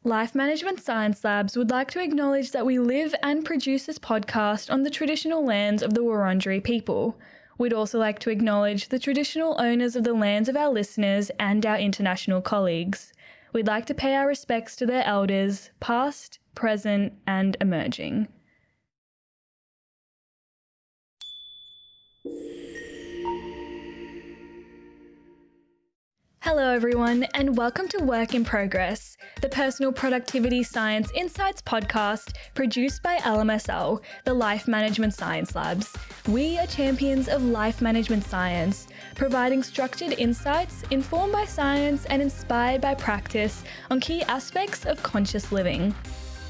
Life Management Science Labs would like to acknowledge that we live and produce this podcast on the traditional lands of the Wurundjeri people. We'd also like to acknowledge the traditional owners of the lands of our listeners and our international colleagues. We'd like to pay our respects to their elders, past, present, and emerging. Hello everyone, and welcome to Work in Progress, the Personal Productivity Science Insights podcast produced by LMSL, the Life Management Science Labs. We are champions of life management science, providing structured insights informed by science and inspired by practice on key aspects of conscious living.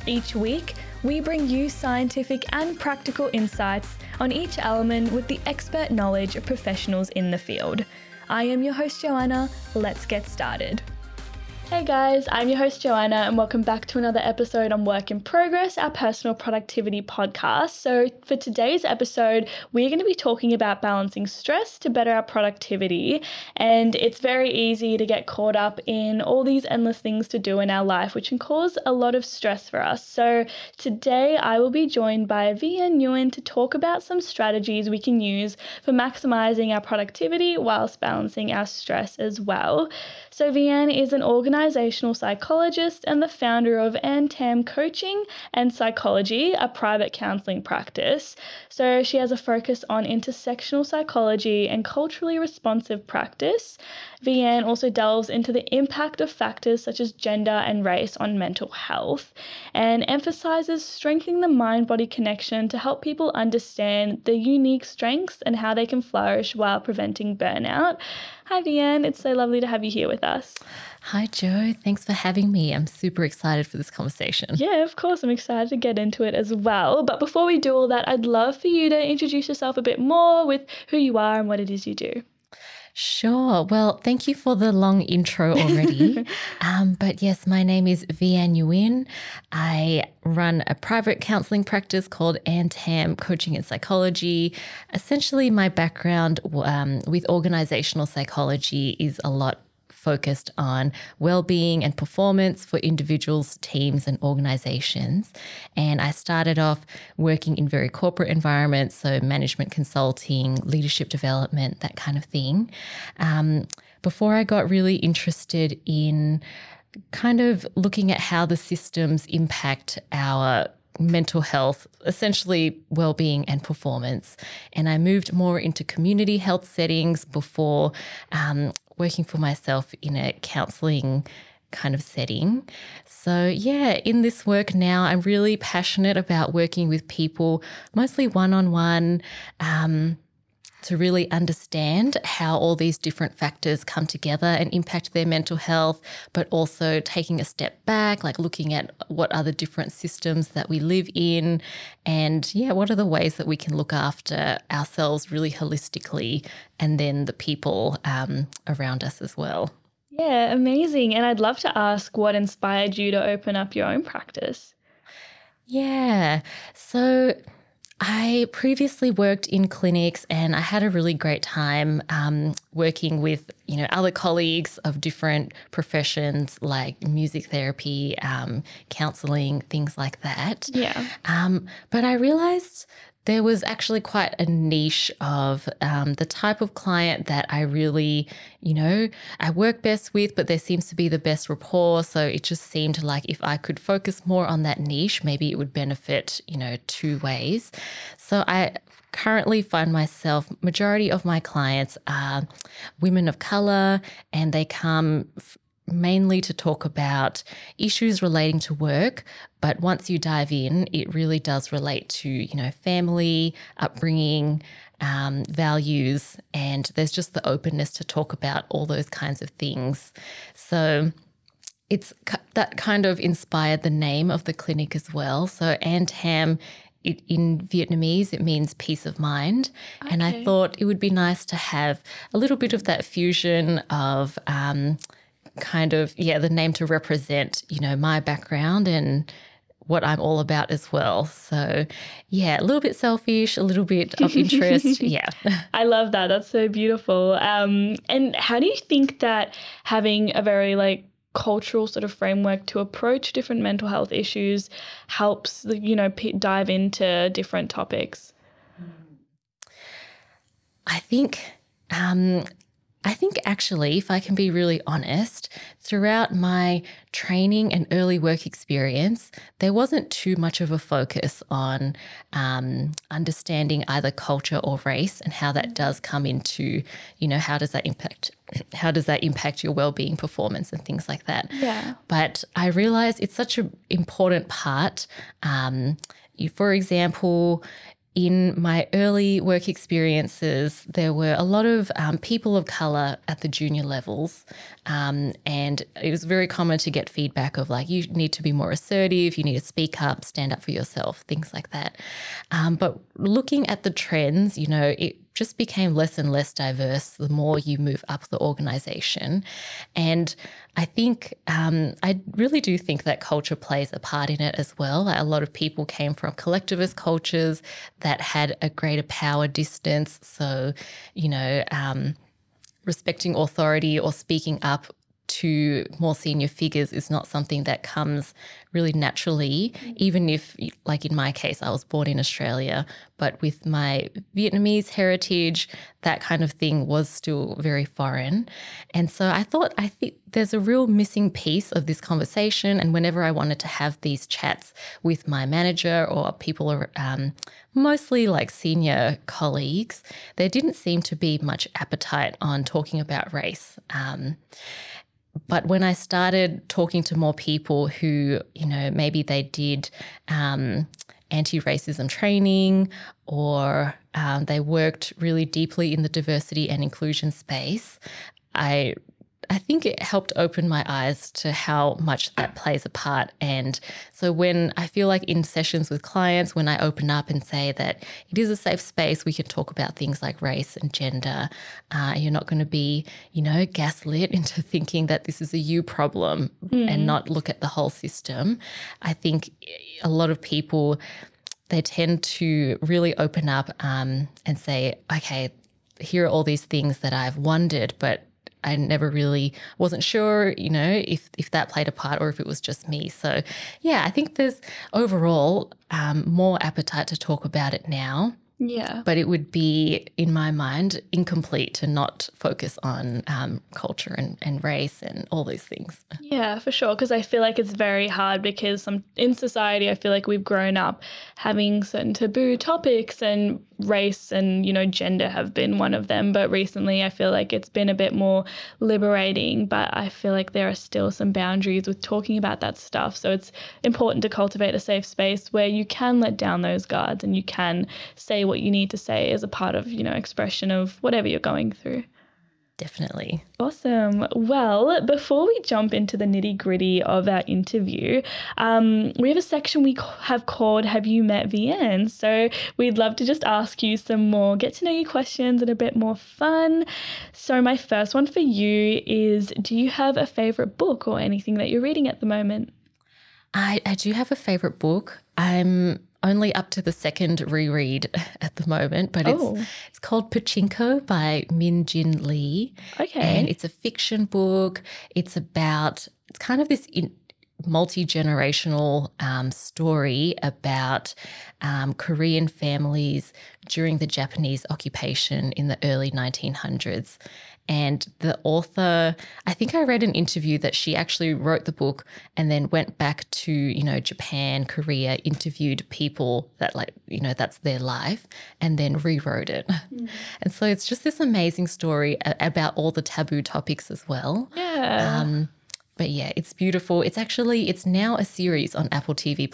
Each week, we bring you scientific and practical insights on each element with the expert knowledge of professionals in the field. I am your host, Joanna. Let's get started. Hey guys, I'm your host, Joanna, and welcome back to another episode on Work in Progress, our personal productivity podcast. So for today's episode, we're going to be talking about balancing stress to better our productivity. And it's very easy to get caught up in all these endless things to do in our life, which can cause a lot of stress for us. So today I will be joined by Vi-An Nguyen to talk about some strategies we can use for maximizing our productivity whilst balancing our stress as well. So Vi-An is an organizational psychologist and the founder of Coaching and Psychology, a private counseling practice. So she has a focus on intersectional psychology and culturally responsive practice. Vi-An also delves into the impact of factors such as gender and race on mental health and emphasizes strengthening the mind-body connection to help people understand their unique strengths and how they can flourish while preventing burnout. Hi Vi-An, it's so lovely to have you here with us. Hi Jo, thanks for having me. I'm super excited for this conversation. Yeah, of course, I'm excited to get into it as well. But before we do all that, I'd love for you to introduce yourself a bit more with who you are and what it is you do. Sure. Well, thank you for the long intro already. But yes, my name is Vi-An Nguyen. I run a private counseling practice called Coaching and Psychology. Essentially, my background with organizational psychology is a lot focused on well-being and performance for individuals, teams, and organizations. And I started off working in very corporate environments, so management consulting, leadership development, that kind of thing, before I got really interested in kind of looking at how the systems impact our mental health, essentially well-being and performance. And I moved more into community health settings before working for myself in a counseling kind of setting. So yeah, in this work now, I'm really passionate about working with people, mostly one-on-one, to really understand how all these different factors come together and impact their mental health, but also taking a step back, like looking at what are the different systems that we live in and what are the ways that we can look after ourselves really holistically and then the people around us as well. Yeah, amazing. And I'd love to ask what inspired you to open up your own practice? Yeah, so I previously worked in clinics and I had a really great time working with, other colleagues of different professions like music therapy, counseling, things like that. Yeah. But I realized there was actually quite a niche of the type of client that I really, I work best with, but there seems to be the best rapport. So it just seemed like if I could focus more on that niche, maybe it would benefit, two ways. So I currently find myself, majority of my clients are women of color, and they come mainly to talk about issues relating to work. But once you dive in, it really does relate to, family, upbringing, values, and there's just the openness to talk about all those kinds of things. So it's that kind of inspired the name of the clinic as well. So in Vietnamese, it means peace of mind. Okay. And I thought it would be nice to have a little bit of that fusion of the name to represent, my background and what I'm all about as well. So yeah, a little bit selfish, a little bit of interest. Yeah. I love that. That's so beautiful. And how do you think that having a very cultural sort of framework to approach different mental health issues helps, dive into different topics? I think actually, if I can be really honest, throughout my training and early work experience, there wasn't too much of a focus on understanding either culture or race and how that does come into, how does that impact your well-being, performance and things like that. Yeah. But I realized it's such an important part. For example, in my early work experiences, there were a lot of people of colour at the junior levels, and it was very common to get feedback of like, you need to be more assertive, you need to speak up, stand up for yourself, things like that. But looking at the trends, it just became less and less diverse the more you move up the organisation. And I think, I really do think that culture plays a part in it as well. A lot of people came from collectivist cultures that had a greater power distance. So, respecting authority or speaking up to more senior figures is not something that comes really naturally, even if, like in my case, I was born in Australia, but with my Vietnamese heritage, that kind of thing was still very foreign. And so I think there's a real missing piece of this conversation. And whenever I wanted to have these chats with my manager or people, mostly like senior colleagues, there didn't seem to be much appetite on talking about race. But when I started talking to more people who, maybe they did anti-racism training or they worked really deeply in the diversity and inclusion space, I think it helped open my eyes to how much that plays a part. And so when I feel like in sessions with clients, when I open up and say that it is a safe space, we can talk about things like race and gender. You're not going to be, gaslit into thinking that this is a you problem and not look at the whole system. I think a lot of people, they tend to really open up and say, okay, here are all these things that I've wondered, but I never really wasn't sure, if that played a part or if it was just me. So, yeah, I think there's overall more appetite to talk about it now. Yeah. But it would be, in my mind, incomplete to not focus on culture and race and all these things. Yeah, for sure. Because I feel like it's very hard because in society, I feel like we've grown up having certain taboo topics, and race and, gender have been one of them. But recently I feel like it's been a bit more liberating, but I feel like there are still some boundaries with talking about that stuff. So it's important to cultivate a safe space where you can let down those guards and you can say what you need to say as a part of, expression of whatever you're going through. Definitely. Awesome. Well, before we jump into the nitty-gritty of our interview, we have a section we have called Have You Met Vi-An? So we'd love to just ask you some more get-to-know-you questions and a bit more fun. So my first one for you is, do you have a favourite book or anything that you're reading at the moment? I do have a favourite book. I'm only up to the second reread at the moment, but it's called Pachinko by Min Jin Lee. Okay. And it's a fiction book. It's kind of this multi-generational story about Korean families during the Japanese occupation in the early 1900s. And the author, I think I read an interview that she actually wrote the book and then went back to, Japan, Korea, interviewed people that that's their life, and then rewrote it. And so it's just this amazing story about all the taboo topics as well. Yeah. But yeah, it's beautiful. It's now a series on Apple TV+.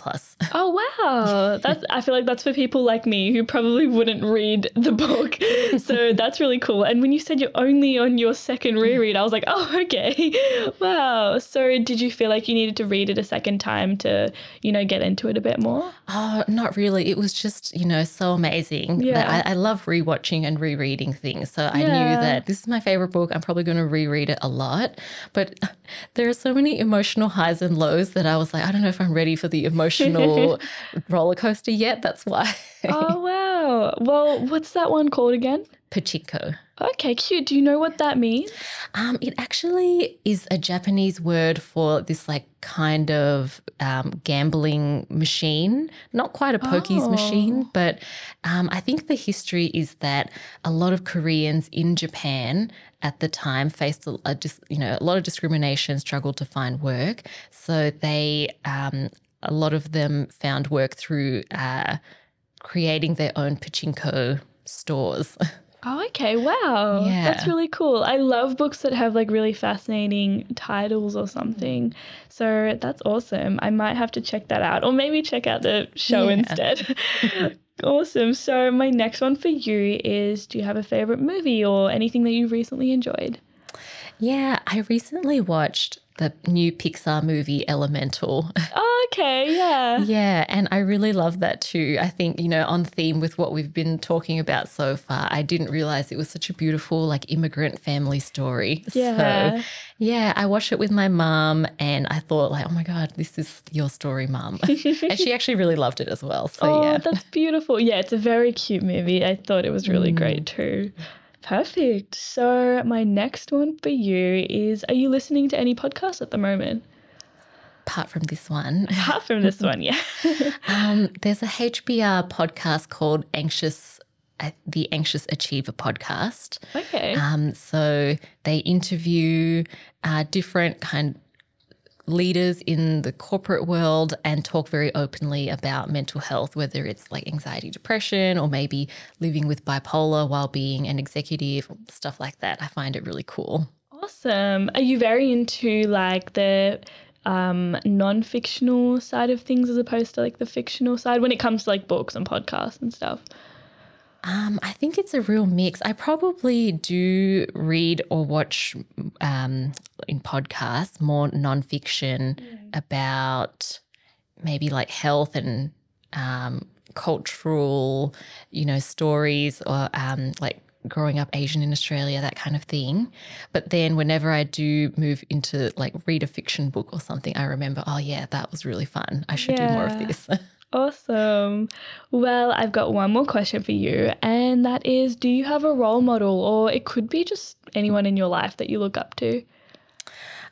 Oh, wow. I feel like that's for people like me who probably wouldn't read the book. So that's really cool. And when you said you're only on your second reread, I was like, oh, okay. Wow. So did you feel like you needed to read it a second time to, get into it a bit more? Oh, not really. It was just, so amazing. Yeah. That I love rewatching and rereading things. So I knew that this is my favorite book. I'm probably going to reread it a lot. But there are so many emotional highs and lows that I was like, I don't know if I'm ready for the emotional roller coaster yet. That's why. Oh, wow. Wow. Well, what's that one called again? Pachinko. Okay, cute. Do you know what that means? It actually is a Japanese word for this like kind of gambling machine, not quite a pokies machine, but I think the history is that a lot of Koreans in Japan at the time faced a lot of discrimination, struggled to find work. So they, a lot of them found work through creating their own pachinko stores. Oh, okay. Wow. Yeah. That's really cool. I love books that have like really fascinating titles or something. So that's awesome. I might have to check that out, or maybe check out the show instead. Awesome. So my next one for you is, do you have a favorite movie or anything that you recently enjoyed? Yeah, I recently watched the new Pixar movie Elemental. Oh, okay. Yeah. Yeah, and I really love that too. I think, on theme with what we've been talking about so far, I didn't realize it was such a beautiful, like, immigrant family story. Yeah. So, yeah, I watched it with my mum and I thought, like, oh my God, this is your story, mum. And she actually really loved it as well. So, yeah. That's beautiful. Yeah, it's a very cute movie. I thought it was really great too. Perfect. So my next one for you is, are you listening to any podcasts at the moment? Apart from this one. Apart from this one, yeah. There's a HBR podcast called the Anxious Achiever podcast. Okay. So they interview different kind leaders in the corporate world and talk very openly about mental health, whether it's like anxiety, depression, or maybe living with bipolar while being an executive, stuff like that. I find it really cool. Awesome. Are you very into like the non-fictional side of things as opposed to like the fictional side when it comes to like books and podcasts and stuff? I think it's a real mix. I probably do read or watch in podcasts more nonfiction about maybe like health and cultural, stories, or like growing up Asian in Australia, that kind of thing. But then whenever I do move into like read a fiction book or something, I remember, oh yeah, that was really fun. I should do more of this. Awesome. Well, I've got one more question for you, and that is, do you have a role model, or it could be just anyone in your life that you look up to?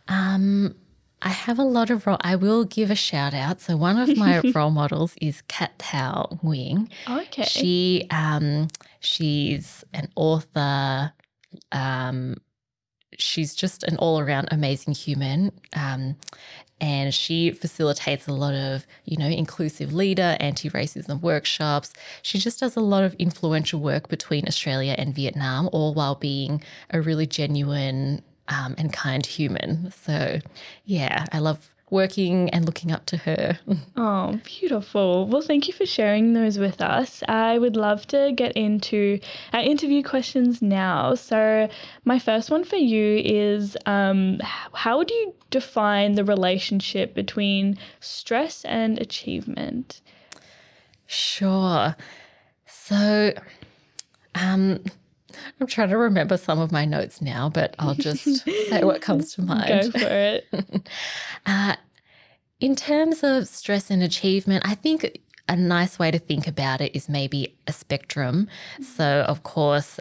I have a lot of I will give a shout out. So one of my role models is Vi-An Nguyen. Okay. She's an author. She's just an all-around amazing human. And she facilitates a lot of, inclusive leader, anti-racism workshops. She just does a lot of influential work between Australia and Vietnam, all while being a really genuine and kind human. So, yeah, I love working and looking up to her. Oh, beautiful. Well, thank you for sharing those with us. I would love to get into our interview questions now. So my first one for you is, how would you define the relationship between stress and achievement? Sure. So I'm trying to remember some of my notes now, but I'll just say what comes to mind. Go for it. In terms of stress and achievement, I think a nice way to think about it is maybe a spectrum. So, of course,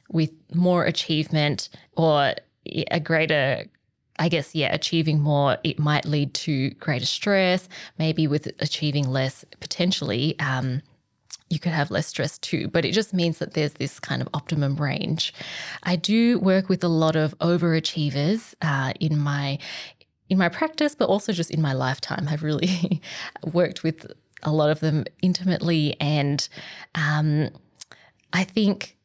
with more achievement or a greater, achieving more, it might lead to greater stress. Maybe with achieving less, potentially, you could have less stress too, but it just means that there's this kind of optimum range. I do work with a lot of overachievers in my practice, but also just in my lifetime. I've really worked with a lot of them intimately, and I think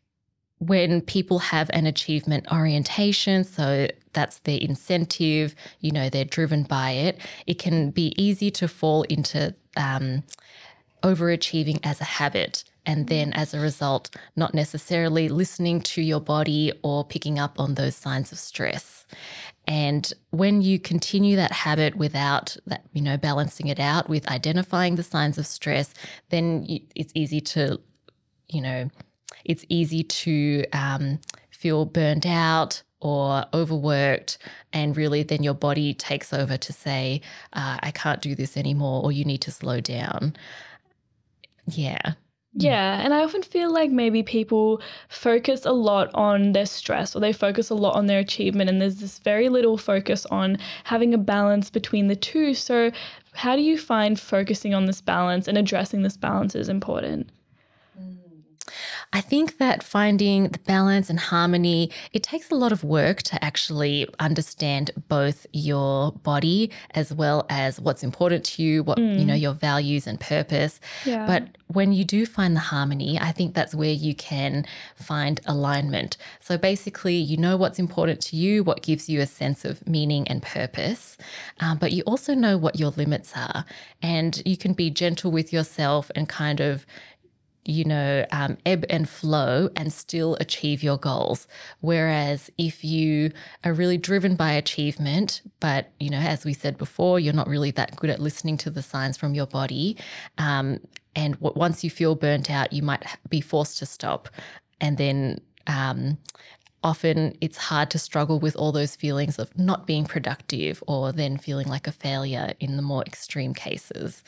when people have an achievement orientation, so that's their incentive, they're driven by it, it can be easy to fall into overachieving as a habit, and then as a result, not necessarily listening to your body or picking up on those signs of stress. And when you continue that habit without that, balancing it out with identifying the signs of stress, then it's easy to, feel burned out or overworked, and really then your body takes over to say, I can't do this anymore, or you need to slow down. Yeah. Yeah, and I often feel like maybe people focus a lot on their stress or they focus a lot on their achievement, and there's this very little focus on having a balance between the two. So how do you find focusing on this balance and addressing this balance is important? I think that finding the balance and harmony, it takes a lot of work to actually understand both your body as well as what's important to you, what, your values and purpose. Yeah. But when you do find the harmony, I think that's where you can find alignment. So basically, you know what's important to you, what gives you a sense of meaning and purpose, but you also know what your limits are. And you can be gentle with yourself and kind of ebb and flow and still achieve your goals. Whereas if you are really driven by achievement, but, as we said before, you're not really that good at listening to the signs from your body. And once you feel burnt out, you might be forced to stop. And then often it's hard to struggle with all those feelings of not being productive or then feeling like a failure in the more extreme cases.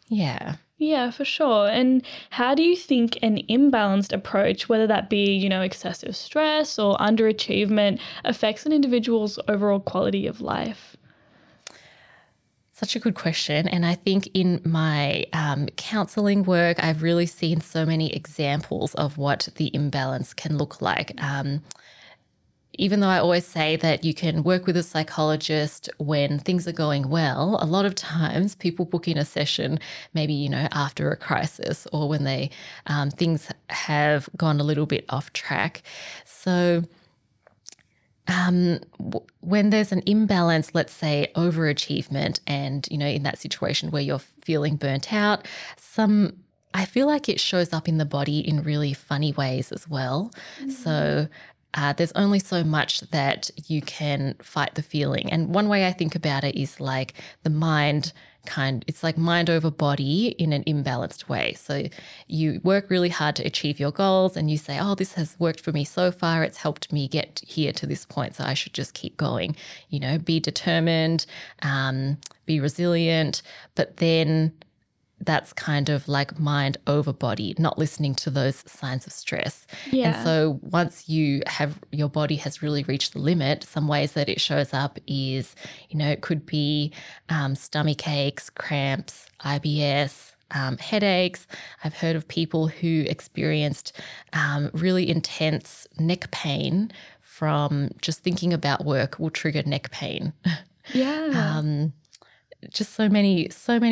Yeah. Yeah, for sure. And how do you think an imbalanced approach, whether that be, excessive stress or underachievement, affects an individual's overall quality of life? Such a good question. And I think in my counseling work, I've really seen so many examples of what the imbalance can look like. Even though I always say that you can work with a psychologist when things are going well, a lot of times people book in a session maybe, after a crisis or when things have gone a little bit off track. So when there's an imbalance, let's say overachievement, and, in that situation where you're feeling burnt out, I feel like it shows up in the body in really funny ways as well. So there's only so much that you can fight the feeling. And one way I think about it is like the mind it's like mind over body in an imbalanced way. So you work really hard to achieve your goals and you say, oh, this has worked for me so far. It's helped me get here to this point. So I should just keep going, be determined, be resilient. But then that's kind of like mind over body, not listening to those signs of stress. Yeah. And so once your body has really reached the limit, some ways that it shows up is, it could be stomach aches, cramps, IBS, headaches. I've heard of people who experienced really intense neck pain from just thinking about work will trigger neck pain. Yeah. Just so many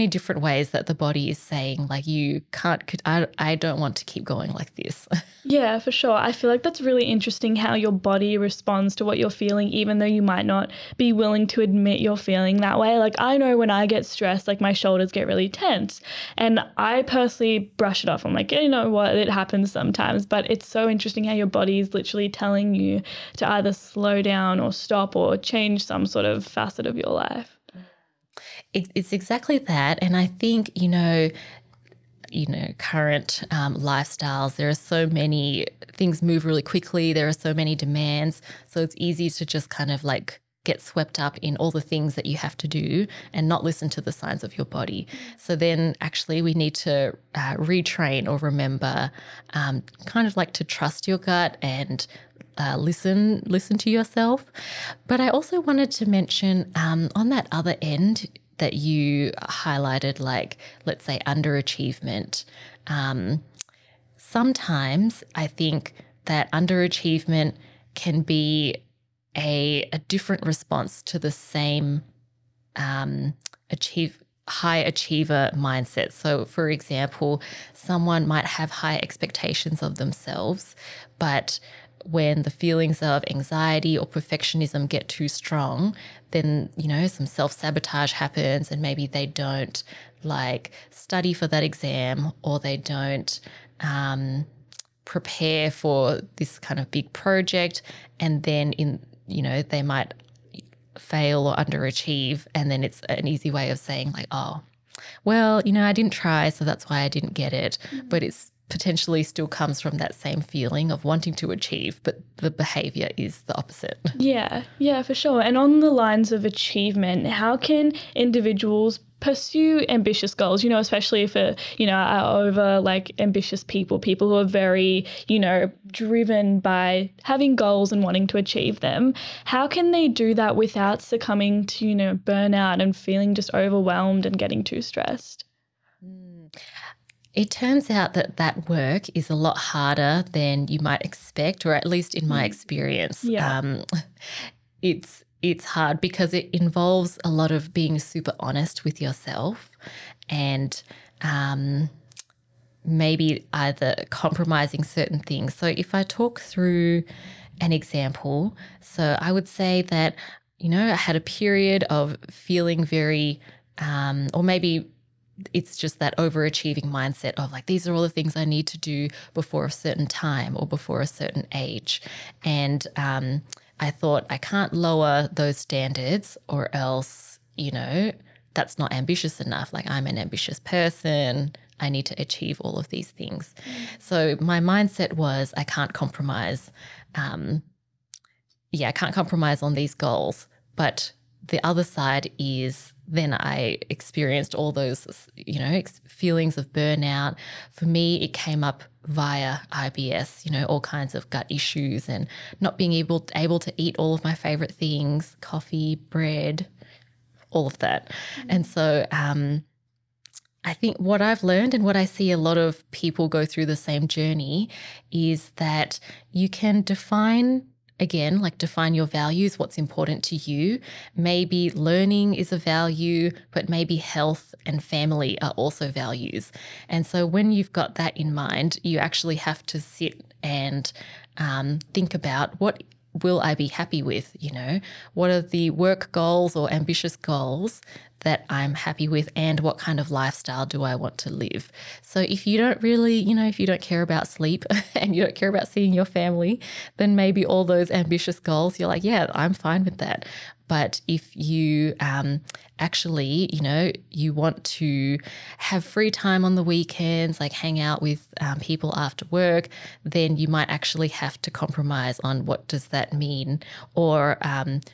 different ways that the body is saying, like, I don't want to keep going like this. Yeah, for sure. I feel like that's really interesting how your body responds to what you're feeling, even though you might not be willing to admit you're feeling that way. Like, I know when I get stressed, like my shoulders get really tense and I personally brush it off. I'm like, you know what, it happens sometimes, but it's so interesting how your body is literally telling you to either slow down or stop or change some sort of facet of your life. It's exactly that. And I think, current lifestyles, there are so many things move really quickly. There are so many demands. So it's easy to just kind of like get swept up in all the things that you have to do and not listen to the signs of your body. So then actually we need to retrain or remember kind of like to trust your gut and listen to yourself. But I also wanted to mention on that other end that you highlighted, like, let's say underachievement. Sometimes I think that underachievement can be a different response to the same high achiever mindset. So, for example, someone might have high expectations of themselves, but when the feelings of anxiety or perfectionism get too strong, then, some self-sabotage happens and maybe they don't like study for that exam or they don't prepare for this kind of big project. And then they might fail or underachieve. And then it's an easy way of saying like, oh, well, I didn't try, so that's why I didn't get it. Mm-hmm. But it's potentially still comes from that same feeling of wanting to achieve, but the behavior is the opposite. Yeah, for sure. And on the lines of achievement, how can individuals pursue ambitious goals, especially for, are over like ambitious people who are very, driven by having goals and wanting to achieve them. How can they do that without succumbing to, burnout and feeling just overwhelmed and getting too stressed? It turns out that work is a lot harder than you might expect, or at least in my experience. Yeah. It's hard because it involves a lot of being super honest with yourself and maybe either compromising certain things. So if I talk through an example, so I would say that, I had a period of feeling very, or maybe it's just that overachieving mindset of like, these are all the things I need to do before a certain time or before a certain age. And I thought I can't lower those standards or else, that's not ambitious enough. Like, I'm an ambitious person. I need to achieve all of these things. So my mindset was I can't compromise. I can't compromise on these goals. But the other side is then I experienced all those, feelings of burnout. For me, it came up via IBS, all kinds of gut issues and not being able to eat all of my favorite things, coffee, bread, all of that. And so I think what I've learned and what I see a lot of people go through the same journey is that you can define your values, what's important to you. Maybe learning is a value, but maybe health and family are also values. And so when you've got that in mind, you actually have to sit and think about what will I be happy with, What are the work goals or ambitious goals that I'm happy with, and what kind of lifestyle do I want to live? So if you don't really, if you don't care about sleep and you don't care about seeing your family, then maybe all those ambitious goals, you're like, yeah, I'm fine with that. But if you actually, you want to have free time on the weekends, like hang out with people after work, then you might actually have to compromise on what does that mean, or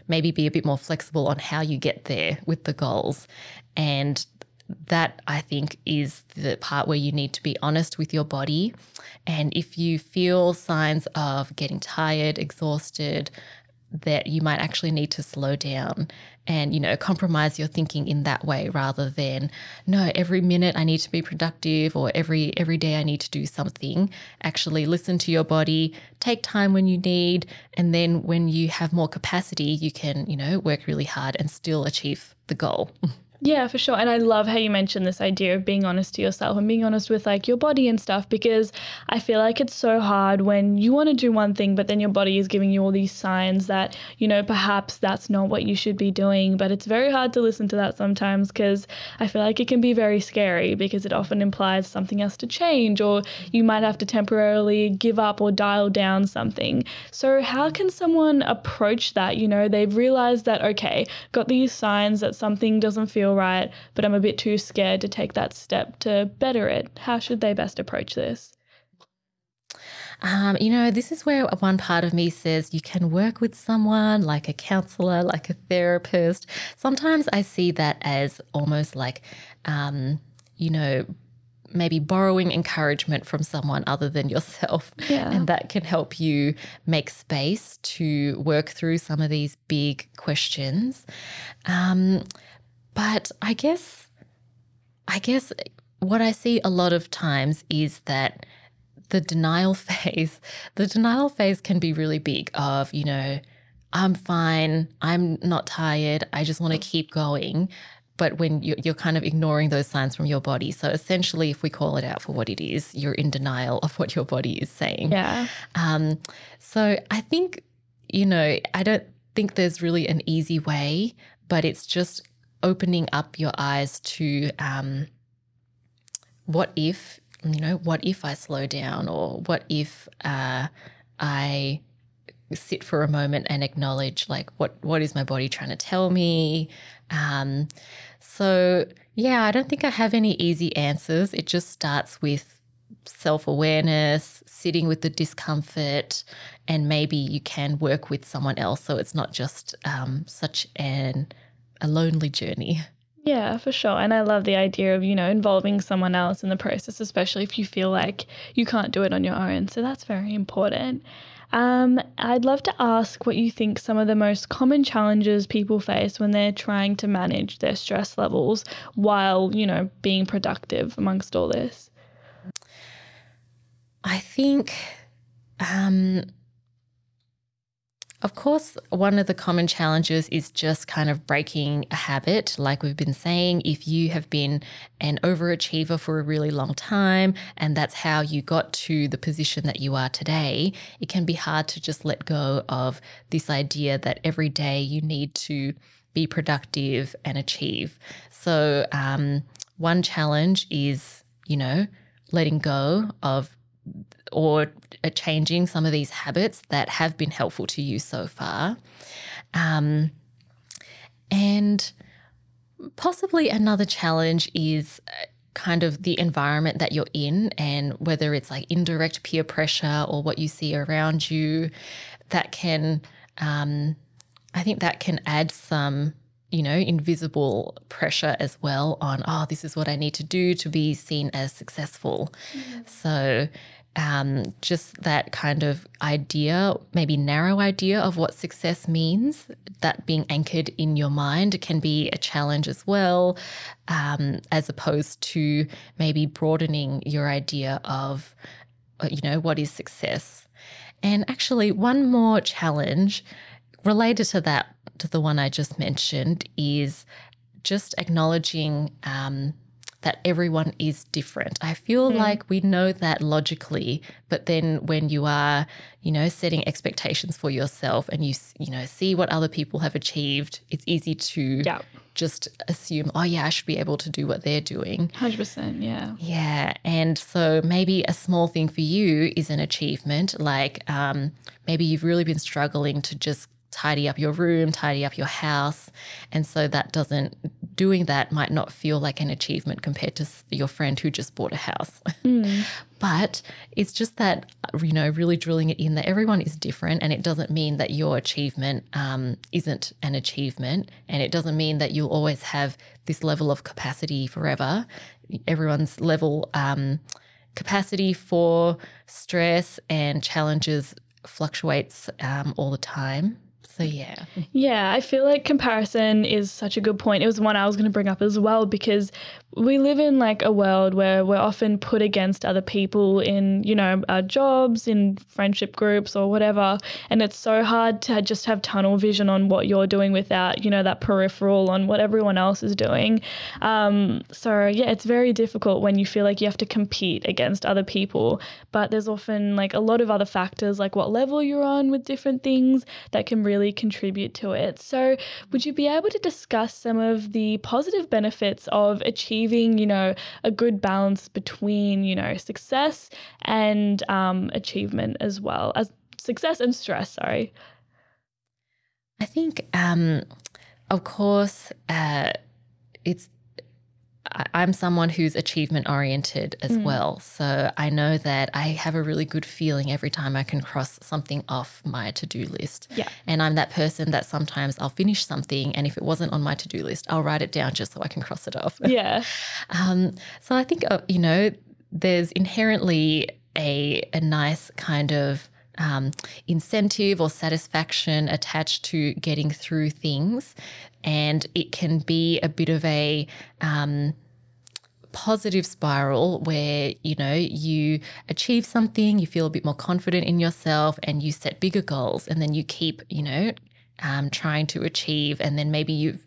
maybe be a bit more flexible on how you get there with the goals. And that, I think, is the part where you need to be honest with your body. And if you feel signs of getting tired, exhausted, that you might actually need to slow down and, compromise your thinking in that way, rather than, no, every minute I need to be productive, or every day I need to do something. Actually listen to your body, take time when you need, and then when you have more capacity, you can, work really hard and still achieve the goal. Yeah, for sure. And I love how you mentioned this idea of being honest to yourself and being honest with like your body and stuff, because I feel like it's so hard when you want to do one thing, but then your body is giving you all these signs that, perhaps that's not what you should be doing. But it's very hard to listen to that sometimes, because I feel like it can be very scary, because it often implies something has to change, or you might have to temporarily give up or dial down something. So how can someone approach that? They've realized that, okay, got these signs that something doesn't feel right, but I'm a bit too scared to take that step to better it. How should they best approach this? This is where one part of me says you can work with someone like a counselor, like a therapist. Sometimes I see that as almost like, maybe borrowing encouragement from someone other than yourself. Yeah. And that can help you make space to work through some of these big questions. But I guess what I see a lot of times is that the denial phase can be really big of, I'm fine, I'm not tired, I just want to keep going. But when you're kind of ignoring those signs from your body. So essentially, if we call it out for what it is, you're in denial of what your body is saying. Yeah. So I think, I don't think there's really an easy way, but it's just opening up your eyes to what if I slow down, or what if I sit for a moment and acknowledge like what is my body trying to tell me. So yeah, I don't think I have any easy answers. It just starts with self-awareness, sitting with the discomfort, and maybe you can work with someone else so it's not just such a lonely journey. Yeah, for sure. And I love the idea of, involving someone else in the process, especially if you feel like you can't do it on your own. So that's very important. I'd love to ask what you think some of the most common challenges people face when they're trying to manage their stress levels while, being productive amongst all this. I think, of course, one of the common challenges is just kind of breaking a habit. Like we've been saying, if you have been an overachiever for a really long time and that's how you got to the position that you are today, it can be hard to just let go of this idea that every day you need to be productive and achieve. So one challenge is, letting go of or changing some of these habits that have been helpful to you so far. And possibly another challenge is kind of the environment that you're in, and whether it's like indirect peer pressure or what you see around you, that can, I think that can add some invisible pressure as well on, this is what I need to do to be seen as successful. So just that kind of idea, maybe narrow idea of what success means, that being anchored in your mind can be a challenge as well, as opposed to maybe broadening your idea of, what is success. And actually one more challenge related to that, to the one I just mentioned, is just acknowledging that everyone is different. I feel like we know that logically, but then when you are, setting expectations for yourself and you see what other people have achieved, it's easy to just assume, I should be able to do what they're doing. 100%, yeah. Yeah, and so maybe a small thing for you is an achievement, like maybe you've really been struggling to just tidy up your room, tidy up your house. And so doing that might not feel like an achievement compared to your friend who just bought a house. But it's just that, really drilling it in that everyone is different, and it doesn't mean that your achievement isn't an achievement, and it doesn't mean that you'll always have this level of capacity forever. Everyone's level capacity for stress and challenges fluctuates all the time. So, yeah. Yeah, I feel like comparison is such a good point. It was one I was going to bring up as well, because we live in like a world where we're often put against other people in, our jobs, in friendship groups or whatever. And it's so hard to just have tunnel vision on what you're doing without, that peripheral on what everyone else is doing. So, yeah, it's very difficult when you feel like you have to compete against other people. But there's often like a lot of other factors, like what level you're on with different things, that can really contribute to it. So would you be able to discuss some of the positive benefits of achieving, a good balance between, success and achievement, as well as success and stress, sorry? I think, of course, I'm someone who's achievement oriented as well. So I know that I have a really good feeling every time I can cross something off my to-do list. Yeah. And I'm that person that sometimes I'll finish something, and if it wasn't on my to-do list, I'll write it down just so I can cross it off. Yeah. So I think, there's inherently a nice kind of incentive or satisfaction attached to getting through things. And it can be a bit of a positive spiral where, you achieve something, you feel a bit more confident in yourself, and you set bigger goals, and then you keep, trying to achieve, and then maybe you've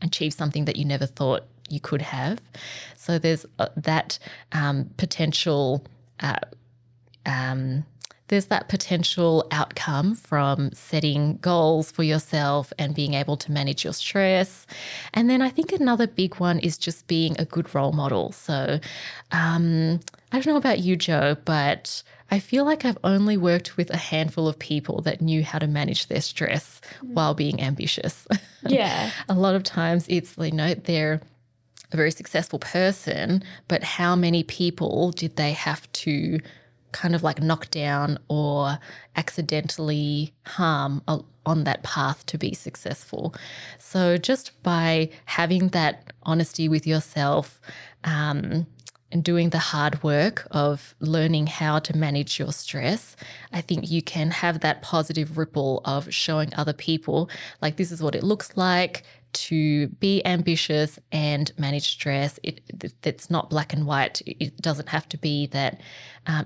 achieved something that you never thought you could have. So there's that potential there's that potential outcome from setting goals for yourself and being able to manage your stress. And then I think another big one is just being a good role model. So I don't know about you, Jo, but I feel like I've only worked with a handful of people that knew how to manage their stress while being ambitious. Yeah. A lot of times it's, they're a very successful person, but how many people did they have to kind of like knock down or accidentally harm on that path to be successful? So just by having that honesty with yourself, and doing the hard work of learning how to manage your stress, I think you can have that positive ripple of showing other people, like, this is what it looks like to be ambitious and manage stress. It's not black and white. It doesn't have to be that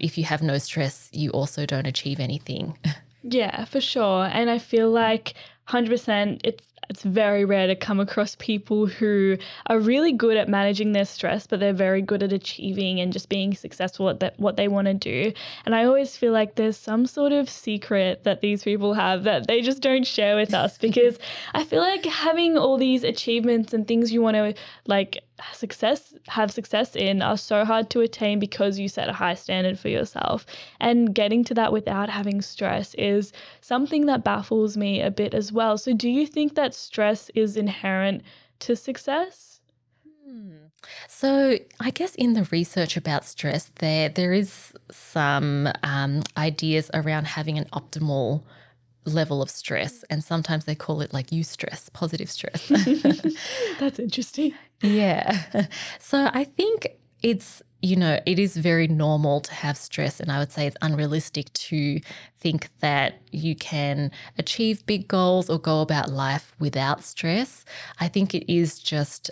if you have no stress, you also don't achieve anything. Yeah, for sure. And I feel like 100% it's very rare to come across people who are really good at managing their stress, but they're very good at achieving and just being successful at what they want to do. And I always feel like there's some sort of secret that these people have that they just don't share with us, because I feel like having all these achievements and things you want to have success in are so hard to attain because you set a high standard for yourself. And getting to that without having stress is something that baffles me a bit as well. So do you think that stress is inherent to success? So I guess in the research about stress, there is some ideas around having an optimal level of stress, and sometimes they call it like eustress, positive stress. That's interesting. Yeah. So I think it is very normal to have stress, and I would say it's unrealistic to think that you can achieve big goals or go about life without stress. I think it is just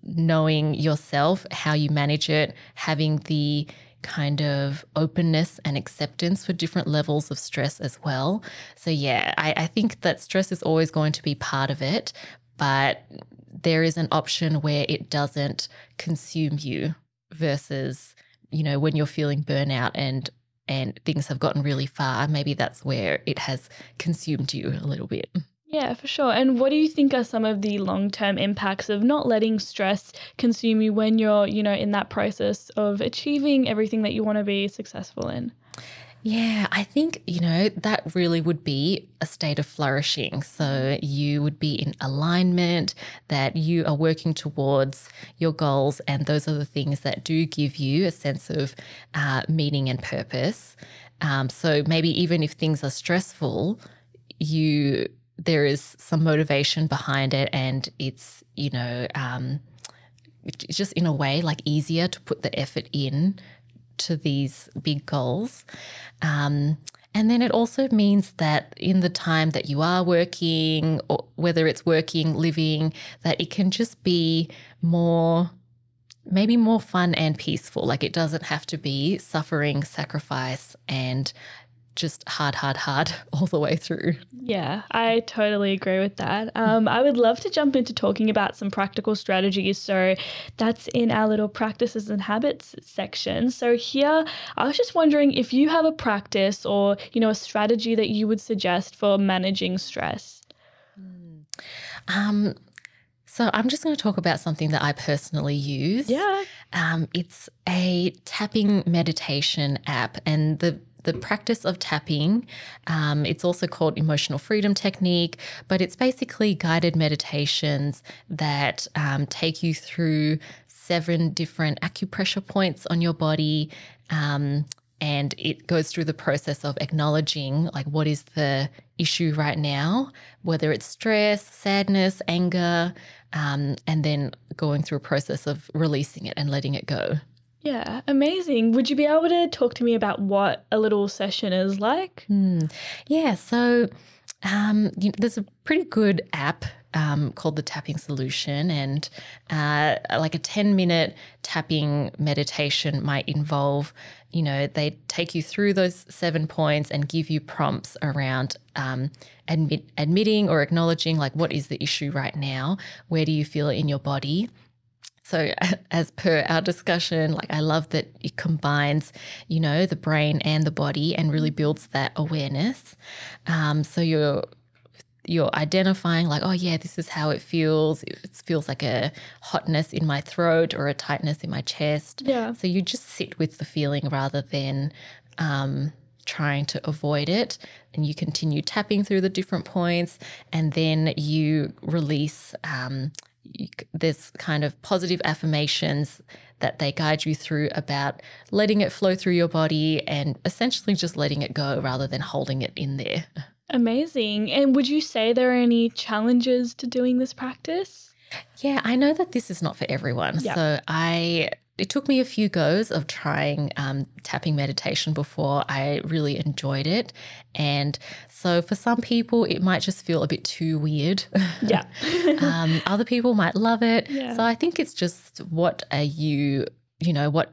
knowing yourself, how you manage it, having the kind of openness and acceptance for different levels of stress as well. So yeah, I think that stress is always going to be part of it, but there is an option where it doesn't consume you versus, when you're feeling burnout and things have gotten really far, maybe that's where it has consumed you a little bit. Yeah, for sure. And what do you think are some of the long-term impacts of not letting stress consume you when you're, in that process of achieving everything that you want to be successful in? Yeah, I think, that really would be a state of flourishing. So you would be in alignment, that you are working towards your goals, and those are the things that do give you a sense of meaning and purpose. So maybe even if things are stressful, there is some motivation behind it, and it's, it's just in a way like easier to put the effort in to these big goals. And then it also means that in the time that you are working, or whether it's working, living, that it can just be maybe more fun and peaceful. Like, it doesn't have to be suffering, sacrifice, and just hard all the way through. Yeah, I totally agree with that. I would love to jump into talking about some practical strategies. So that's in our little practices and habits section. So here, I was just wondering if you have a practice or, a strategy that you would suggest for managing stress. So I'm just going to talk about something that I personally use. Yeah. It's a tapping meditation app, and the practice of tapping, it's also called emotional freedom technique, but it's basically guided meditations that take you through 7 different acupressure points on your body, and it goes through the process of acknowledging, like, what is the issue right now, whether it's stress, sadness, anger, and then going through a process of releasing it and letting it go. Yeah, amazing. Would you be able to talk to me about what a little session is like? Yeah, so there's a pretty good app called the Tapping Solution, and like a 10-minute tapping meditation might involve, they take you through those 7 points and give you prompts around admitting or acknowledging, like, what is the issue right now? Where do you feel it in your body? So as per our discussion, like, I love that it combines, the brain and the body and really builds that awareness. So you're identifying, like, oh yeah, this is how it feels. It feels like a hotness in my throat or a tightness in my chest. Yeah. So you just sit with the feeling rather than trying to avoid it. And you continue tapping through the different points, and then you release there's kind of positive affirmations that they guide you through about letting it flow through your body and essentially just letting it go rather than holding it in there. Amazing. And would you say there are any challenges to doing this practice? Yeah, I know that this is not for everyone. Yeah. So it took me a few goes of trying tapping meditation before I really enjoyed it. And so for some people, it might just feel a bit too weird. Yeah. Other people might love it. Yeah. So I think it's just what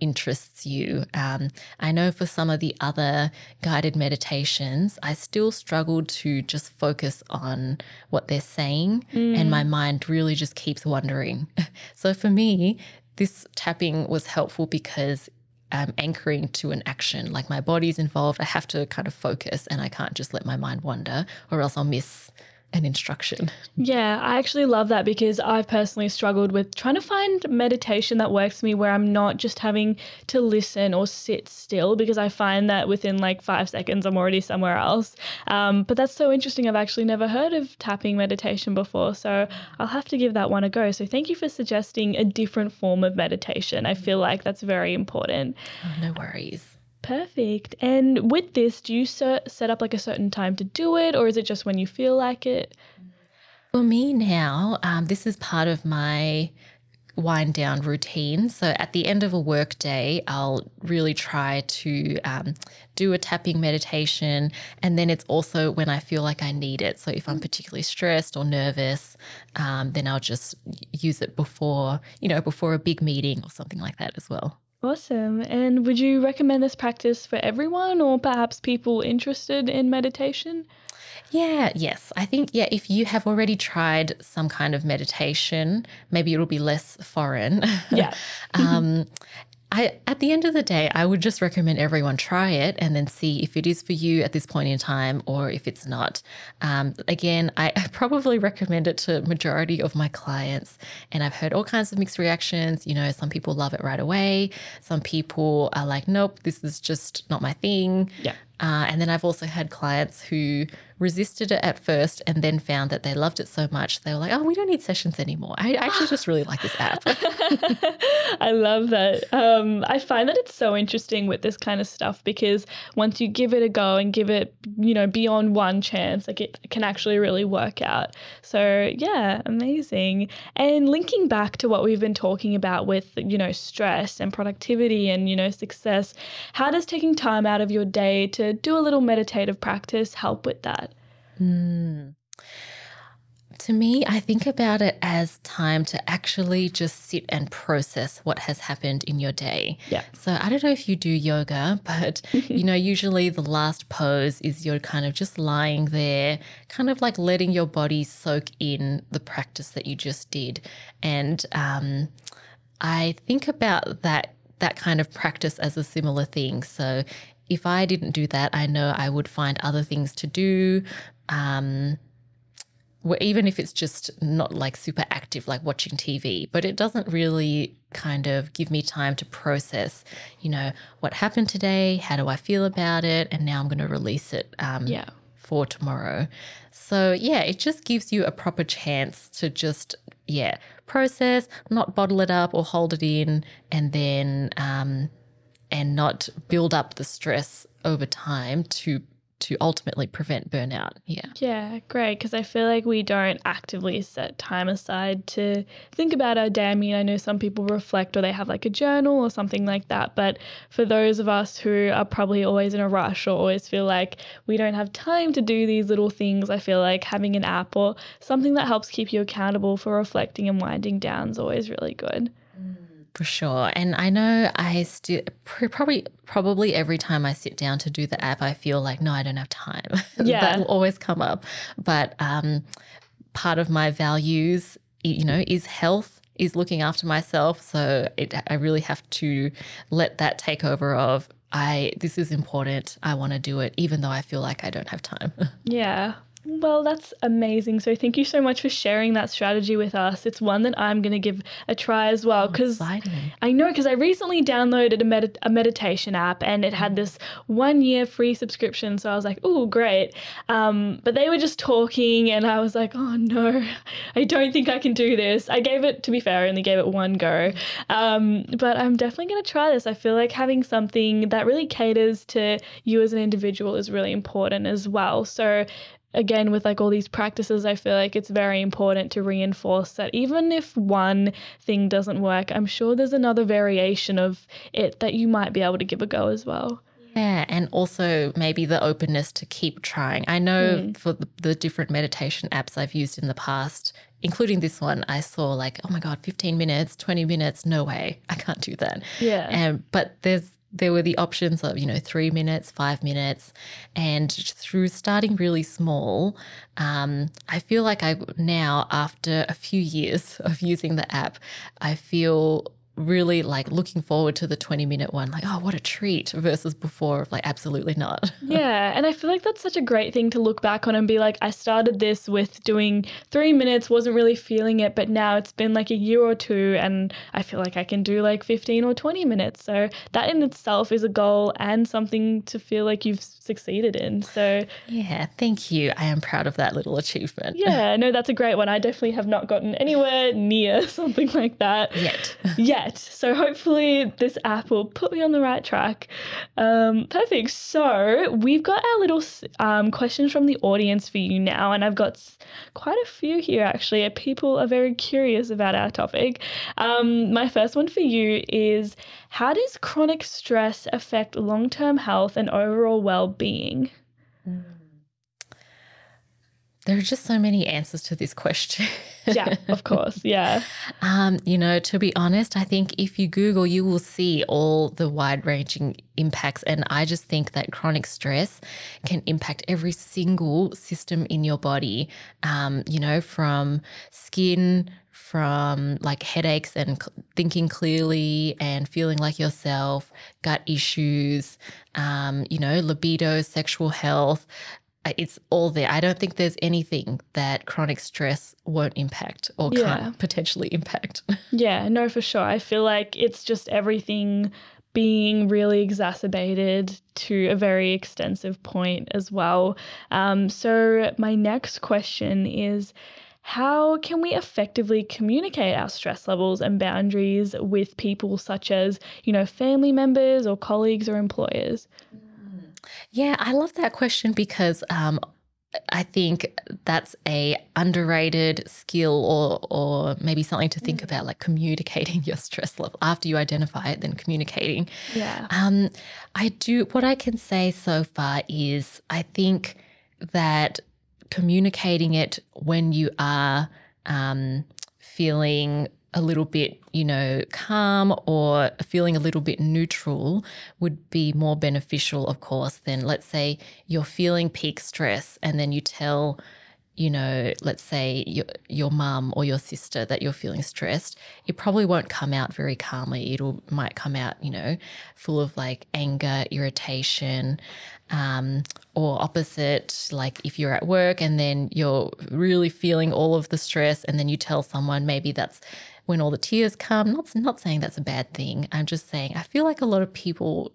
interests you. I know for some of the other guided meditations, I still struggled to just focus on what they're saying, and my mind really just keeps wandering. So for me, this tapping was helpful because I'm anchoring to an action, like my body's involved. I have to kind of focus and I can't just let my mind wander or else I'll miss an instruction. Yeah, I actually love that because I've personally struggled with trying to find meditation that works for me where I'm not just having to listen or sit still, because I find that within like 5 seconds I'm already somewhere else. But that's so interesting. I've actually never heard of tapping meditation before, so I'll have to give that one a go. So thank you for suggesting a different form of meditation. I feel like that's very important. Oh, no worries. Perfect. And with this, do you set up like a certain time to do it, or is it just when you feel like it? For me now, this is part of my wind down routine. So at the end of a work day, I'll really try to do a tapping meditation. And then it's also when I feel like I need it. So if I'm particularly stressed or nervous, then I'll just use it before a big meeting or something like that as well. Awesome. And would you recommend this practice for everyone, or perhaps people interested in meditation? Yes. I think, if you have already tried some kind of meditation, maybe it'll be less foreign. Yeah. At the end of the day, I would just recommend everyone try it and then see if it is for you at this point in time or if it's not. Again, I probably recommend it to majority of my clients, and I've heard all kinds of mixed reactions. Some people love it right away. Some people are like, nope, this is just not my thing. Yeah. And then I've also had clients who resisted it at first and then found that they loved it so much, they were like, oh, we don't need sessions anymore. I actually just really like this app. I love that. I find that it's so interesting with this kind of stuff because once you give it a go and give it, beyond one chance, like it can actually really work out. So yeah, amazing. And linking back to what we've been talking about with, stress and productivity and, success, how does taking time out of your day to do a little meditative practice help with that? To me, I think about it as time to actually just sit and process what has happened in your day. Yeah. So I don't know if you do yoga, but, usually the last pose is you're kind of just lying there, kind of like letting your body soak in the practice that you just did. And I think about that kind of practice as a similar thing. So if I didn't do that, I know I would find other things to do, even if it's just not like super active, like watching TV, but it doesn't really kind of give me time to process, what happened today, how do I feel about it, and now I'm going to release it for tomorrow. So it just gives you a proper chance to just, process, not bottle it up or hold it in, and then and not build up the stress over time to ultimately prevent burnout. Yeah, great. Because I feel like we don't actively set time aside to think about our day. I mean, I know some people reflect or they have like a journal or something like that. But for those of us who are probably always in a rush or always feel like we don't have time to do these little things, I feel like having an app or something that helps keep you accountable for reflecting and winding down is always really good. For sure. And I know I still probably every time I sit down to do the app, I feel like, no, I don't have time. Yeah. That will always come up. But part of my values, is health, is looking after myself. So I really have to let that take over of, this is important. I want to do it, even though I feel like I don't have time. Yeah. Well, that's amazing. So thank you so much for sharing that strategy with us. It's one that I'm going to give a try as well, because Exciting. I know, because I recently downloaded a meditation app and it had this 1 year free subscription. So I was like, oh, great. But they were just talking and I was like, oh no, I don't think I can do this. I gave it, to be fair, I only gave it one go. But I'm definitely going to try this. I feel like having something that really caters to you as an individual is really important as well. So again, with like all these practices, I feel like it's very important to reinforce that even if one thing doesn't work, I'm sure there's another variation of it that you might be able to give a go as well. Yeah, and also maybe the openness to keep trying. I know for the different meditation apps I've used in the past, including this one, I saw like, oh my God, 15 minutes, 20 minutes, no way, I can't do that. Yeah. But there were the options of, 3 minutes, 5 minutes. And through starting really small, I feel like now, after a few years of using the app, I feel really like looking forward to the 20-minute one, like, oh, what a treat, versus before of like, absolutely not. Yeah. And I feel like that's such a great thing to look back on and be like, I started this with doing 3 minutes, wasn't really feeling it, but now it's been like a year or two and I feel like I can do like 15 or 20 minutes. So that in itself is a goal and something to feel like you've succeeded in. So Yeah, thank you. I am proud of that little achievement. yeah, no, that's a great one. I definitely have not gotten anywhere near something like that yet. So hopefully this app will put me on the right track. Perfect. So we've got our little questions from the audience for you now, and I've got quite a few here actually. People are very curious about our topic. My first one for you is, how does chronic stress affect long-term health and overall well-being? There are just so many answers to this question. Yeah, of course. Yeah. To be honest, I think if you Google, you will see all the wide-ranging impacts. And I just think that chronic stress can impact every single system in your body, from skin, from like headaches and thinking clearly and feeling like yourself, gut issues, libido, sexual health. It's all there. I don't think there's anything that chronic stress won't impact or can't potentially impact. Yeah, no, for sure. I feel like it's just everything being really exacerbated to a very extensive point as well. So my next question is, how can we effectively communicate our stress levels and boundaries with people such as, family members or colleagues or employers? Yeah, I love that question because I think that's a underrated skill or maybe something to think about, like communicating your stress level after you identify it, then communicating. Yeah. What I can say so far is I think that communicating it when you are feeling a little bit, calm or feeling a little bit neutral would be more beneficial, of course, than let's say you're feeling peak stress and then you tell, let's say your mum or your sister that you're feeling stressed. It probably won't come out very calmly. Might come out, full of like anger, irritation, or opposite, like if you're at work and then you're really feeling all of the stress and then you tell someone, maybe that's when all the tears come. Not saying that's a bad thing. I'm just saying I feel like a lot of people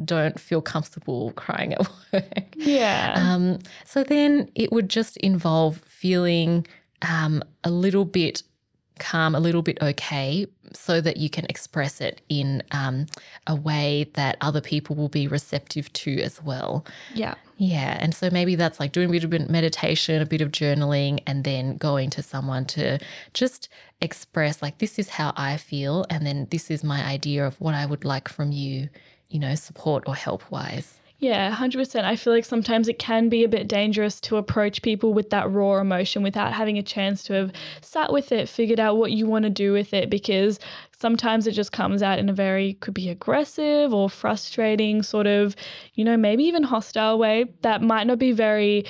don't feel comfortable crying at work. Yeah. So then it would just involve feeling a little bit calm, a little bit okay, so that you can express it in a way that other people will be receptive to as well. Yeah. Yeah. And so maybe that's like doing a bit of meditation, a bit of journaling, and then going to someone to just express like, this is how I feel. And then this is my idea of what I would like from you, support or help wise. Yeah, 100%. I feel like sometimes it can be a bit dangerous to approach people with that raw emotion without having a chance to have sat with it, figured out what you want to do with it, because sometimes it just comes out in could be aggressive or frustrating, sort of, maybe even hostile way that might not be very,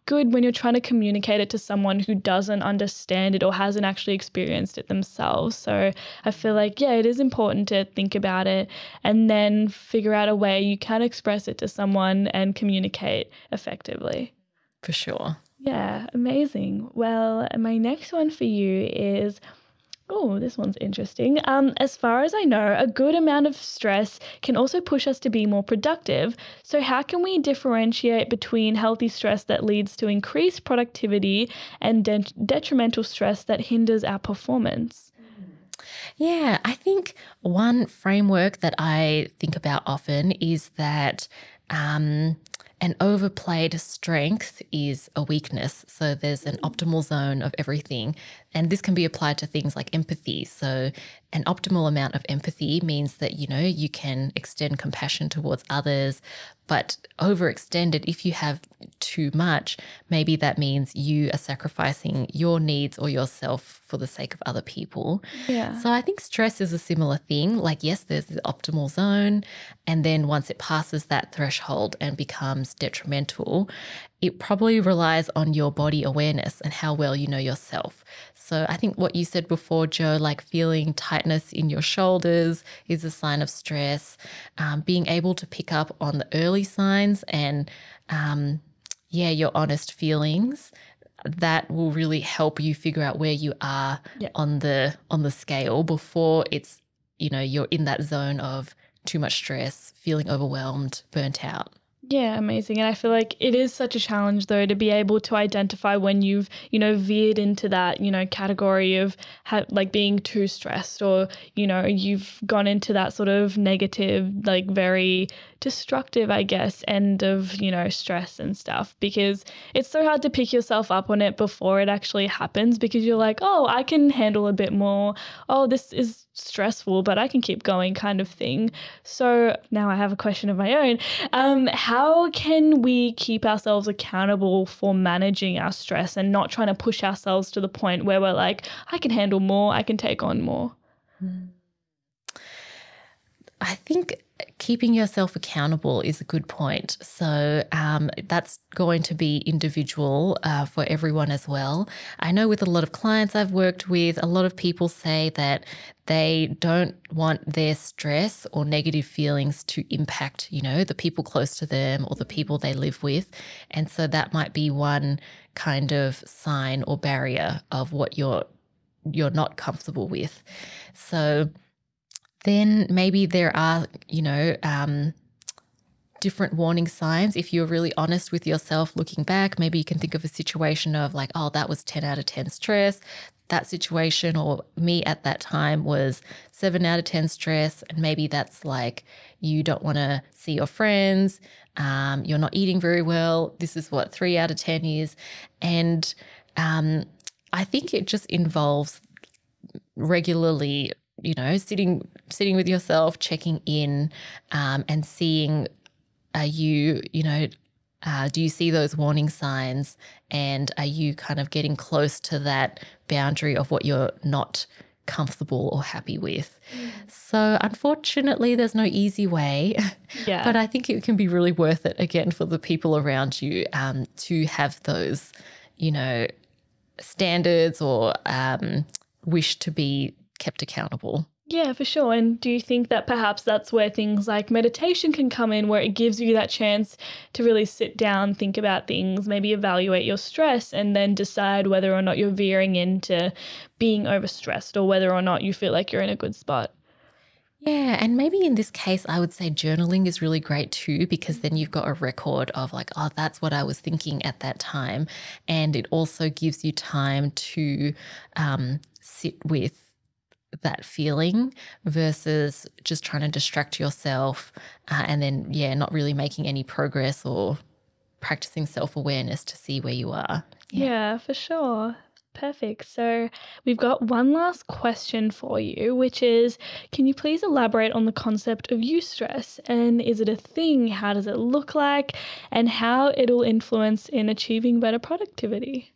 good when you're trying to communicate it to someone who doesn't understand it or hasn't actually experienced it themselves. So I feel like, it is important to think about it and then figure out a way you can express it to someone and communicate effectively. for sure. Yeah, amazing. Well, my next one for you is, oh, this one's interesting. As far as I know, a good amount of stress can also push us to be more productive. So how can we differentiate between healthy stress that leads to increased productivity and detrimental stress that hinders our performance? Yeah, I think one framework that I think about often is that an overplayed strength is a weakness. So there's an optimal zone of everything. And this can be applied to things like empathy. So an optimal amount of empathy means that, you can extend compassion towards others, but overextended, if you have too much, maybe that means you are sacrificing your needs or yourself for the sake of other people. Yeah. So I think stress is a similar thing. Like, yes, there's the optimal zone. And then once it passes that threshold and becomes detrimental, it probably relies on your body awareness and how well you know yourself. So I think what you said before, Joe, like feeling tightness in your shoulders is a sign of stress. Being able to pick up on the early signs and, your honest feelings, that will really help you figure out where you are on the scale before it's, you're in that zone of too much stress, feeling overwhelmed, burnt out. Yeah, amazing. And I feel like it is such a challenge, though, to be able to identify when you've, veered into that, category of like being too stressed, or, you've gone into that sort of negative, like very destructive, I guess, end of, stress and stuff, because it's so hard to pick yourself up on it before it actually happens, because you're like, oh, I can handle a bit more. Oh, this is stressful, but I can keep going, kind of thing. So now I have a question of my own. How can we keep ourselves accountable for managing our stress and not trying to push ourselves to the point where we're like, I can handle more, I can take on more? I think keeping yourself accountable is a good point. So that's going to be individual for everyone as well. I know with a lot of clients I've worked with, a lot of people say that they don't want their stress or negative feelings to impact, the people close to them or the people they live with. And so that might be one kind of sign or barrier of what you're not comfortable with. So then maybe there are, different warning signs. If you're really honest with yourself looking back, maybe you can think of a situation of like, oh, that was 10 out of 10 stress. That situation, or me at that time, was 7 out of 10 stress. And maybe that's like you don't want to see your friends. You're not eating very well. This is what 3 out of 10 is. And I think it just involves regularly, sitting with yourself, checking in, and seeing, are you, do you see those warning signs, and are you kind of getting close to that boundary of what you're not comfortable or happy with? So unfortunately, there's no easy way, but I think it can be really worth it, again, for the people around you to have those, standards or wish to be kept accountable. Yeah, for sure. And do you think that perhaps that's where things like meditation can come in, where it gives you that chance to really sit down, think about things, maybe evaluate your stress, and then decide whether or not you're veering into being overstressed or whether or not you feel like you're in a good spot? Yeah, and maybe in this case, I would say journaling is really great too, because then you've got a record of like, oh, that's what I was thinking at that time. And it also gives you time to sit with that feeling versus just trying to distract yourself and then, not really making any progress or practicing self-awareness to see where you are. Yeah, for sure. Perfect. So we've got one last question for you, which is, can you please elaborate on the concept of eustress? And is it a thing? How does it look like? And how it'll influence in achieving better productivity?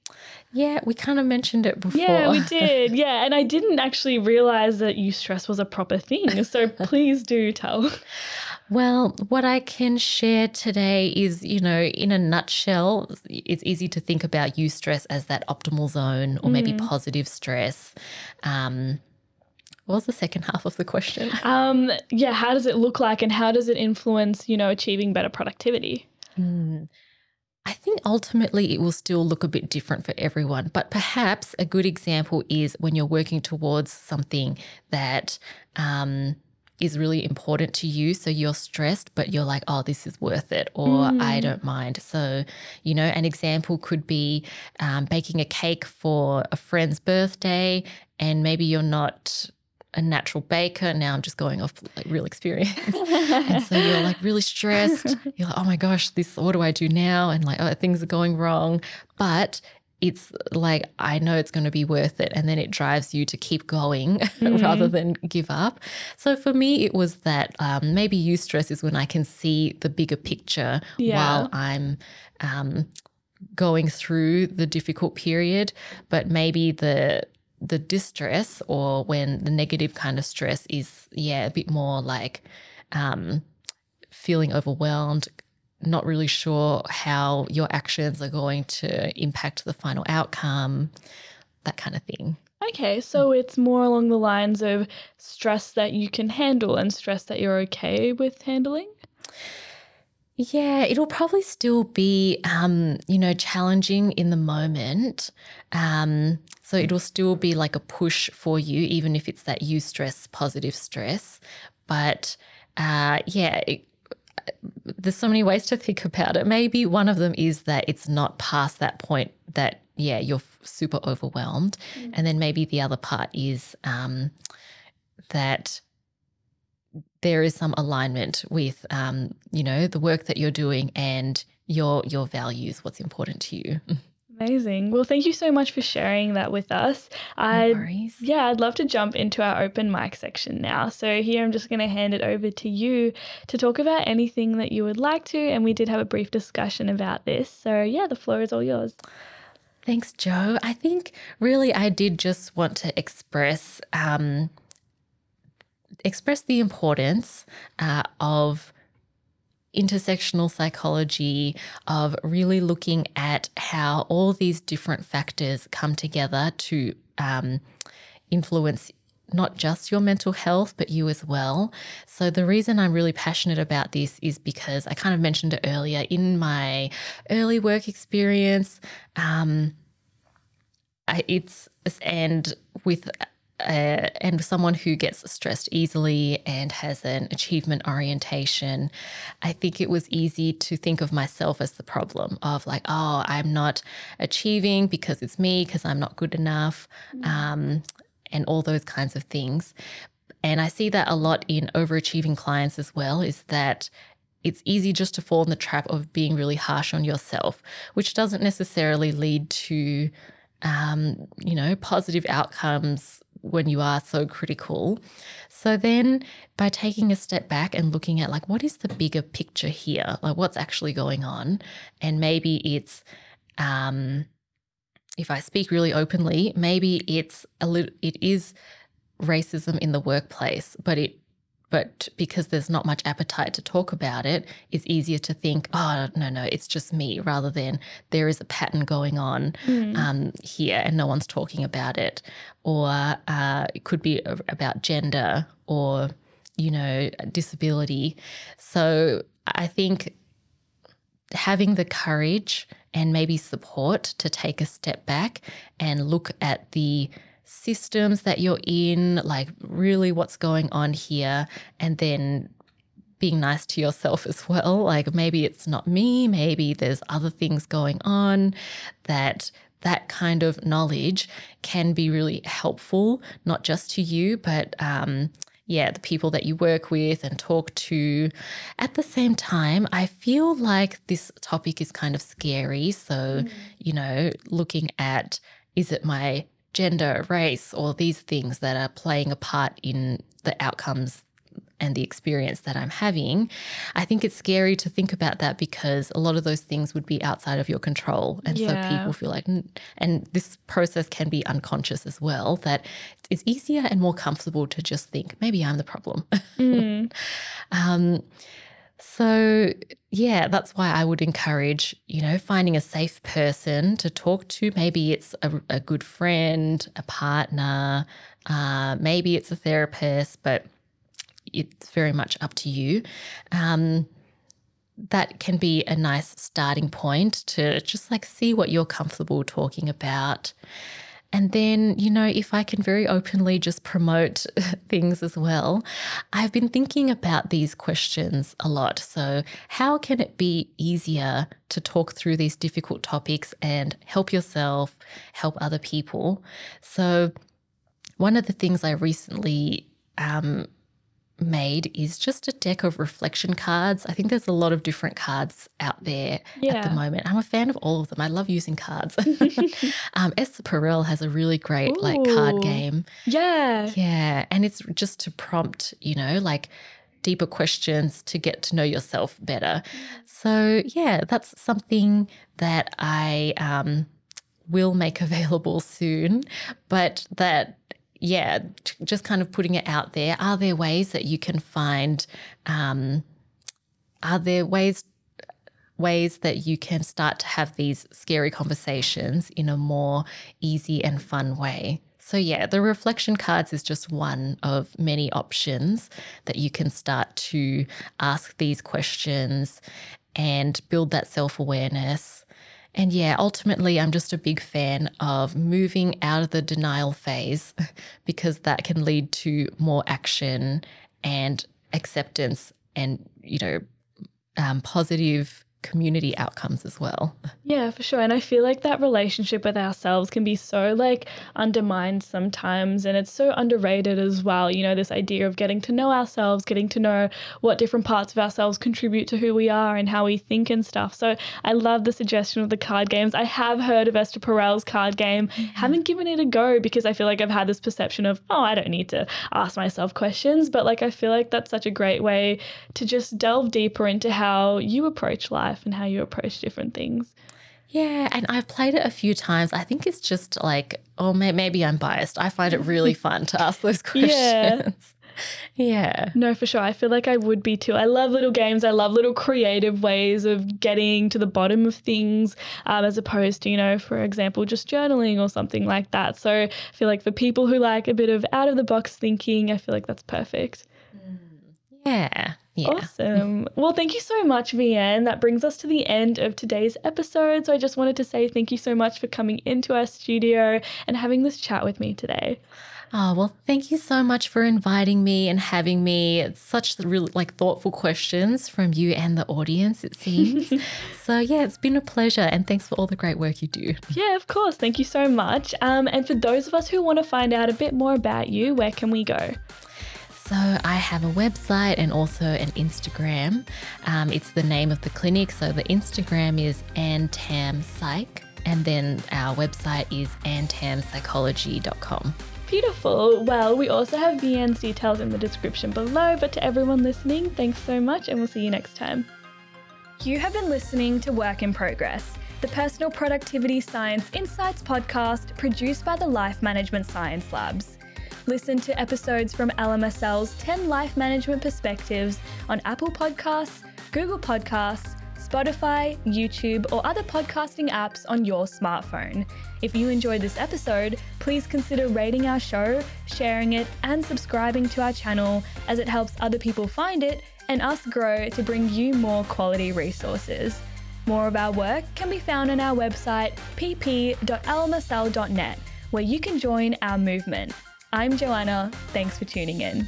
Yeah, we kind of mentioned it before. Yeah, we did. Yeah, and I didn't actually realize that eustress was a proper thing. So please do tell. Well, what I can share today is, in a nutshell, it's easy to think about eustress as that optimal zone or maybe positive stress. What was the second half of the question? How does it look like, and how does it influence, achieving better productivity? I think ultimately it will still look a bit different for everyone, but perhaps a good example is when you're working towards something that is really important to you. So you're stressed, but you're like, oh, this is worth it, or I don't mind. So, an example could be baking a cake for a friend's birthday, and maybe you're not a natural baker. Now I'm just going off like real experience. And so you're like really stressed. You're like, oh my gosh, what do I do now? And like, oh, things are going wrong. But it's like, I know it's going to be worth it. And then it drives you to keep going rather than give up. So for me, it was that maybe eustress is when I can see the bigger picture while I'm going through the difficult period. But maybe the distress, or when the negative kind of stress is, a bit more like feeling overwhelmed, not really sure how your actions are going to impact the final outcome, that kind of thing. Okay, so it's more along the lines of stress that you can handle and stress that you're okay with handling? Yeah, it'll probably still be, challenging in the moment. So it'll still be like a push for you, even if it's that eustress, positive stress. But there's so many ways to think about it. Maybe one of them is that it's not past that point that, you're super overwhelmed. And then maybe the other part is that there is some alignment with, the work that you're doing and your values, what's important to you. Amazing. Well, thank you so much for sharing that with us. No worries. Yeah, I'd love to jump into our open mic section now. So here I'm just going to hand it over to you to talk about anything that you would like to. And we did have a brief discussion about this. So yeah, the floor is all yours. Thanks, Jo. I think really I did just want to express the importance of intersectional psychology, of really looking at how all these different factors come together to influence not just your mental health, but you as well. So the reason I'm really passionate about this is because I kind of mentioned it earlier in my early work experience. And someone who gets stressed easily and has an achievement orientation, I think it was easy to think of myself as the problem of like, oh, I'm not achieving because it's me, because I'm not good enough, and all those kinds of things. And I see that a lot in overachieving clients as well, is that it's easy just to fall in the trap of being really harsh on yourself, which doesn't necessarily lead to, positive outcomes when you are so critical. So then by taking a step back and looking at like, what is the bigger picture here? Like what's actually going on? And maybe it's, if I speak really openly, maybe it is racism in the workplace, but because there's not much appetite to talk about it, it's easier to think, oh, no, it's just me, rather than there is a pattern going on here and no one's talking about it. Or it could be about gender or, disability. So I think having the courage and maybe support to take a step back and look at the systems that you're in, like really what's going on here, and then being nice to yourself as well. Like maybe it's not me, maybe there's other things going on, that kind of knowledge can be really helpful, not just to you, but the people that you work with and talk to. At the same time, I feel like this topic is kind of scary. So, looking at, is it my gender, race, or these things that are playing a part in the outcomes and the experience that I'm having, I think it's scary to think about that because a lot of those things would be outside of your control. And so people feel like, and this process can be unconscious as well, that it's easier and more comfortable to just think, maybe I'm the problem. So, that's why I would encourage, finding a safe person to talk to. Maybe it's a good friend, a partner, maybe it's a therapist, but it's very much up to you. that can be a nice starting point to just like see what you're comfortable talking about. And then, if I can very openly just promote things as well, I've been thinking about these questions a lot. So how can it be easier to talk through these difficult topics and help yourself, help other people? So one of the things I recently made is just a deck of reflection cards. I think there's a lot of different cards out there at the moment. I'm a fan of all of them. I love using cards. Esther Perel has a really great card game. Yeah. Yeah. And it's just to prompt, like deeper questions to get to know yourself better. So yeah, that's something that I will make available soon, but just kind of putting it out there. Are there ways that you can find, are there ways that you can start to have these scary conversations in a more easy and fun way? So yeah, the reflection cards is just one of many options that you can start to ask these questions and build that self-awareness. And yeah, ultimately, I'm just a big fan of moving out of the denial phase because that can lead to more action and acceptance and, positive community outcomes as well. Yeah, for sure. And I feel like that relationship with ourselves can be so undermined sometimes, and it's so underrated as well. This idea of getting to know ourselves, getting to know what different parts of ourselves contribute to who we are and how we think and stuff. So I love the suggestion of the card games. I have heard of Esther Perel's card game, haven't given it a go because I feel like I've had this perception of, I don't need to ask myself questions. But I feel like that's such a great way to just delve deeper into how you approach life and how you approach different things. Yeah, and I've played it a few times. I think it's just maybe I'm biased. I find it really fun to ask those questions. Yeah. No, for sure. I feel like I would be too. I love little games. I love little creative ways of getting to the bottom of things, as opposed to, for example, just journaling or something like that. So I feel like for people who like a bit of out of the box thinking, I feel like that's perfect. Yeah. Yeah. Awesome. Well, thank you so much, Vi-An. That brings us to the end of today's episode. So I just wanted to say thank you so much for coming into our studio and having this chat with me today. Oh, well, thank you so much for inviting me and having me. It's such really thoughtful questions from you and the audience, it seems. So yeah, it's been a pleasure, and thanks for all the great work you do. Yeah, of course. Thank you so much. And for those of us who want to find out a bit more about you, where can we go? So I have a website and also an Instagram. It's the name of the clinic. So the Instagram is antampsych, and then our website is antampsychology.com. Beautiful. Well, we also have Vi-An's details in the description below, but to everyone listening, thanks so much, and we'll see you next time. You have been listening to Work in Progress, the Personal Productivity Science Insights podcast produced by the Life Management Science Labs. Listen to episodes from LMSL's 10 Life Management Perspectives on Apple Podcasts, Google Podcasts, Spotify, YouTube, or other podcasting apps on your smartphone. If you enjoyed this episode, please consider rating our show, sharing it, and subscribing to our channel, as it helps other people find it and us grow to bring you more quality resources. More of our work can be found on our website, pp.lmsl.net, where you can join our movement. I'm Joanna. Thanks for tuning in.